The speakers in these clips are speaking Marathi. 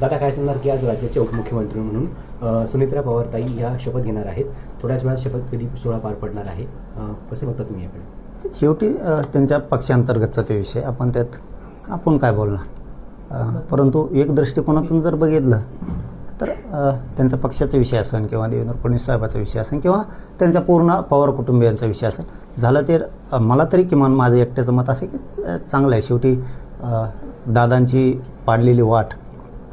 दादा काय सांगणार की आज राज्याचे उपमुख्यमंत्री म्हणून सुनेत्रा पवारताई या शपथ घेणार आहेत. थोड्याच वेळात शपथविधी सोहळा पार पडणार आहे. कसे बघता तुम्ही याकडे? शेवटी त्यांच्या पक्षांतर्गतचा ते विषय, आपण त्यात आपण काय बोलणार. परंतु एक दृष्टिकोनातून जर बघितलं तर त्यांचा पक्षाचा विषय असेल किंवा देवेंद्र फडणवीस साहेबाचा विषय असेल किंवा त्यांच्या पूर्ण पवार कुटुंबियांचा विषय असेल, झालं ते मला तरी किमान माझं एकट्याचं मत असे की चांगलं आहे. शेवटी दादांची पाडलेली वाट,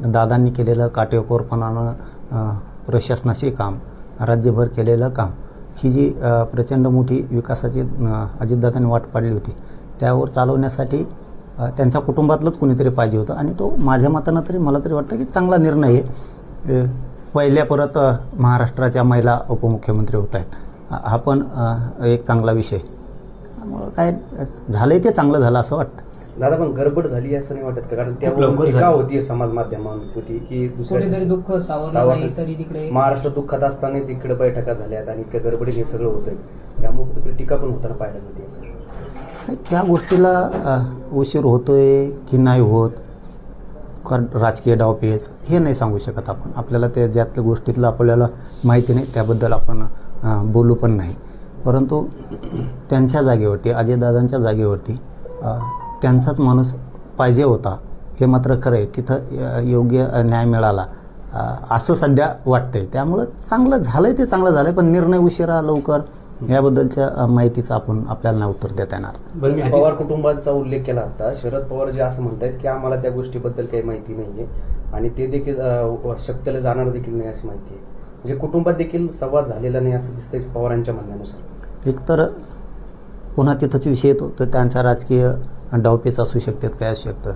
दादांनी केलेलं काटेकोरपणानं प्रशासनाशी काम, राज्यभर केलेलं काम, ही जी प्रचंड मोठी विकासाची अजितदादांनी वाट पाडली होती, त्यावर चालवण्यासाठी त्यांच्या कुटुंबातलंच कुणीतरी पाहिजे होतं. आणि तो माझ्या मतानं तरी मला तरी वाटतं की चांगला निर्णय आहे. पहिल्या परत महाराष्ट्राच्या महिला उपमुख्यमंत्री होत आहेत, हा पण एक चांगला विषय. त्यामुळं काय झालं आहे ते चांगलं झालं असं वाटतं. दादा पण गडबड झाली असं नाही वाटत का? कारण त्यावर टीका होती समाज माध्यमांवरती की दुसऱ्या दुःख सावरलं तरी तिकडे महाराष्ट्र दुःखात असतानाच इकडे बैठका झाल्यात आणि इतक्या गडबडीने सगळं होतंय, त्यामुळे कुठेतरी टीका पण होताना पाहायला मिळते. असं त्या गोष्टीला उशीर होतोय की नाही होत, राजकीय डावपेच हे नाही सांगू शकत आपण. आपल्याला त्या ज्यातल्या गोष्टीतलं आपल्याला माहिती नाही, त्याबद्दल आपण बोलू पण नाही. परंतु त्यांच्या जागेवरती, अजयदादांच्या जागेवरती त्यांचाच माणूस पाहिजे होता, हे मात्र खरं आहे. तिथं योग्य न्याय मिळाला असं सध्या वाटतंय. त्यामुळं चांगलं झालं आहे ते चांगलं झालं आहे, पण निर्णय उशिरा लवकर याबद्दलच्या माहितीचं आपल्याला नाही उत्तर देता येणार. बरं, मी पवार कुटुंबाचा उल्लेख केला होता. शरद पवार जे असं म्हणतात की आम्हाला त्या गोष्टीबद्दल काही माहिती नाही आहे आणि ते देखील शक्यला जाणार देखील नाही अशी माहिती आहे. म्हणजे कुटुंबात देखील संवाद झालेला नाही असं दिसतंय पवारांच्या म्हणण्यानुसार. एकतर पुन्हा तिथंच विषय येतो तर त्यांचा राजकीय डावपेच असू शकतात, काय असू शकतं.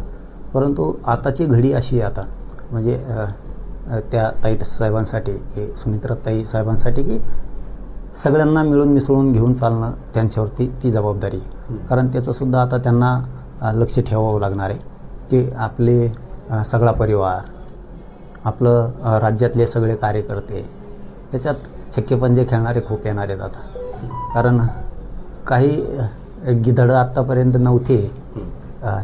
परंतु आताची घडी अशी आहे आता, म्हणजे त्या ताई साहेबांसाठी की सुनेत्रा ताई साहेबांसाठी की सगळ्यांना मिळून मिसळून घेऊन चालणं त्यांच्यावरती ती जबाबदारी आहे. कारण त्याचंसुद्धा आता त्यांना लक्ष ठेवावं लागणार आहे की आपले सगळा परिवार, आपलं राज्यातले सगळे कार्यकर्ते, त्याच्यात छक्केपंजे खेळणारे खूप येणार आहेत आता. कारण काही गिधडं आत्तापर्यंत नव्हते,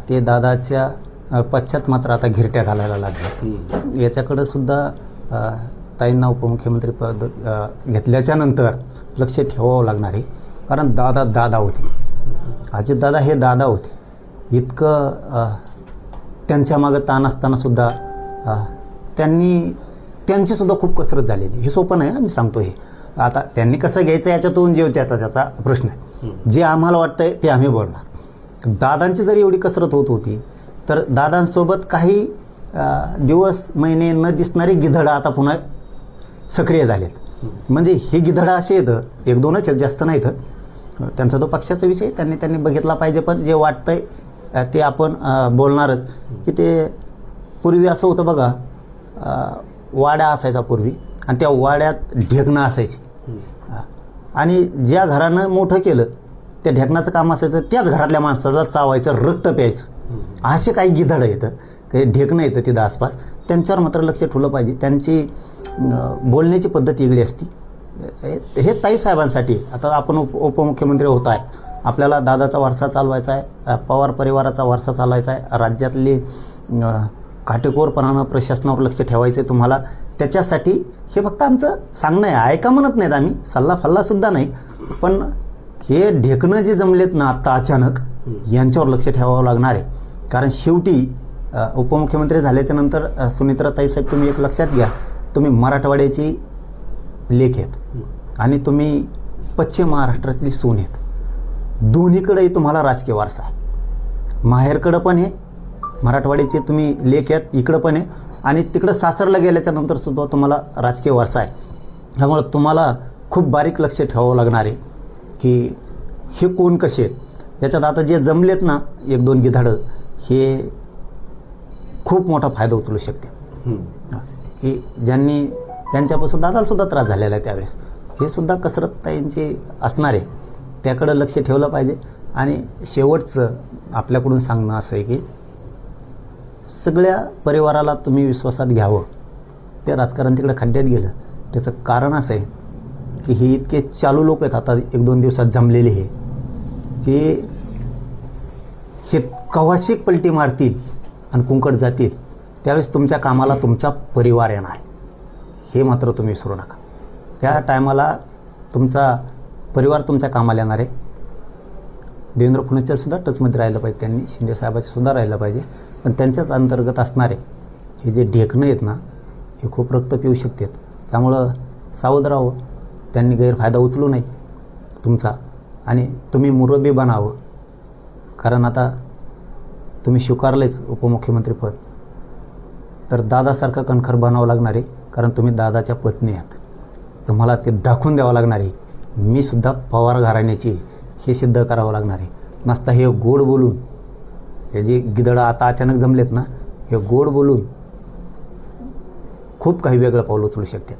ते दादाच्या पश्चात मात्र आता घिरट्या घालायला लागले. याच्याकडं सुद्धा ताईंना उपमुख्यमंत्री पद घेतल्याच्या नंतर लक्ष ठेवावं लागणार आहे. कारण दादा होते, अजितदादा हे दादा होते. इतकं त्यांच्या मागं ताण असतानासुद्धा त्यांचीसुद्धा खूप कसरत झालेली. हे सोपं नाही, मी सांगतो. हे आता त्यांनी कसं घ्यायचं याच्यातून जे त्याचा प्रश्न आहे. जे आम्हाला वाटतंय ते आम्ही बोलणार. दादांची जरी एवढी कसरत होत होती तर दादांसोबत काही दिवस महिने न दिसणारे गिधडं आता पुन्हा सक्रिय झालेत. म्हणजे हे गिधडं असे येतं, एक दोनच आहेत, जास्त नाहीत. त्यांचा तो पक्षाचा विषय त्यांनी बघितला पाहिजे. पण जे वाटतंय ते आपण बोलणारच. की ते पूर्वी असं होतं बघा, वाड्या असायचा पूर्वी आणि त्या वाड्यात ढेकणं असायची आणि ज्या घरानं मोठं केलं त्या ढेकणाचं काम असायचं त्याच घरातल्या माणसाला चावायचं, रक्त प्यायचं. असे काही गिधडं येतं, काही ढेकणं येतं तिथं आसपास. त्यांच्यावर मात्र लक्ष ठेवलं पाहिजे. त्यांची बोलण्याची पद्धत वेगळी असती. हे ताई साहेबांसाठी आता आपण उपमुख्यमंत्री होत आहे, आपल्याला दादाचा वारसा चालवायचा आहे, पवार परिवाराचा वारसा चालवायचा आहे, राज्यातली काटेकोरपणानं प्रशासनावर लक्ष ठेवायचं आहे तुम्हाला. त्याच्यासाठी हे फक्त आमचं सांगणं आहे, ऐका म्हणत नाहीत आम्ही, सल्लाफल्लासुद्धा नाही. पण हे ढेकणं जे जमलेत ना आत्ता अचानक, यांच्यावर लक्ष ठेवावं लागणार आहे. कारण शेवटी उपमुख्यमंत्री झाल्याच्या नंतर सुनेत्रा ताई साहेब, तुम्ही एक लक्षात घ्या, तुम्ही मराठवाड्याची लेक आहेत आणि तुम्ही पश्चिम महाराष्ट्रातली सून आहेत. दोन्हीकडेही तुम्हाला राजकीय वारसा आहे. माहेरकडं पण आहे, मराठवाड्याचे तुम्ही लेक आहेत, इकडं पण आहे आणि तिकडं सासरला गेल्याच्या नंतर सुद्धा तुम्हाला राजकीय वारसा आहे. त्यामुळं तुम्हाला खूप बारीक लक्ष ठेवावं लागणार आहे की हे कोण कसे आहेत. याच्यात आता जे जमलेत ना एक दोन गिधाडं, हे खूप मोठा फायदा उचलू शकते. की त्यांच्यापासून दादालासुद्धा त्रास झालेला आहे त्यावेळेस. हे सुद्धा कसरत ताईंची असणार आहे, त्याकडं लक्ष ठेवलं पाहिजे. आणि शेवटचं आपल्याकडून सांगणं असं आहे की सगळ्या परिवाराला तुम्ही विश्वासात घ्यावं. ते राजकारण तिकडं खड्ड्यात गेलं, त्याचं कारण असं आहे की हे इतके चालू लोक आहेत आता एक दोन दिवसात जमलेले, हे की हे कवाशिक पलटी मारतील आणि कुंकड जातील त्यावेळेस तुमच्या कामाला तुमचा परिवार येणार हे मात्र तुम्ही विसरू नका. त्या टायमाला तुमचा परिवार तुमच्या कामाला येणार आहे. देवेंद्र फडणवीसच्या सुद्धा टचमध्ये राहिलं पाहिजे, त्यांनी शिंदेसाहेबांचं सुद्धा राहिलं पाहिजे. पण त्यांच्याच अंतर्गत असणारे हे जे ढेकणं आहेत ना, हे खूप रक्त पिऊ शकतात. त्यामुळं सावध राहावं, त्यांनी गैरफायदा उचलू नये तुमचा, आणि तुम्ही मुरब्बी बनावं. कारण आता तुम्ही स्वीकारलेच उपमुख्यमंत्रीपद, तर दादासारखं कणखर बनावं लागणार आहे. कारण तुम्ही दादाच्या पत्नी आहात. तुम्हाला ते दाखवून द्यावं लागणार आहे, मी सुद्धा पवार घराण्याची, हे सिद्ध करावं लागणार आहे. नसता हे गोड बोलून, हे जे गिदडं आता अचानक जमलेत ना, हे गोड बोलून खूप काही वेगळं पाऊल उचलू शकतात.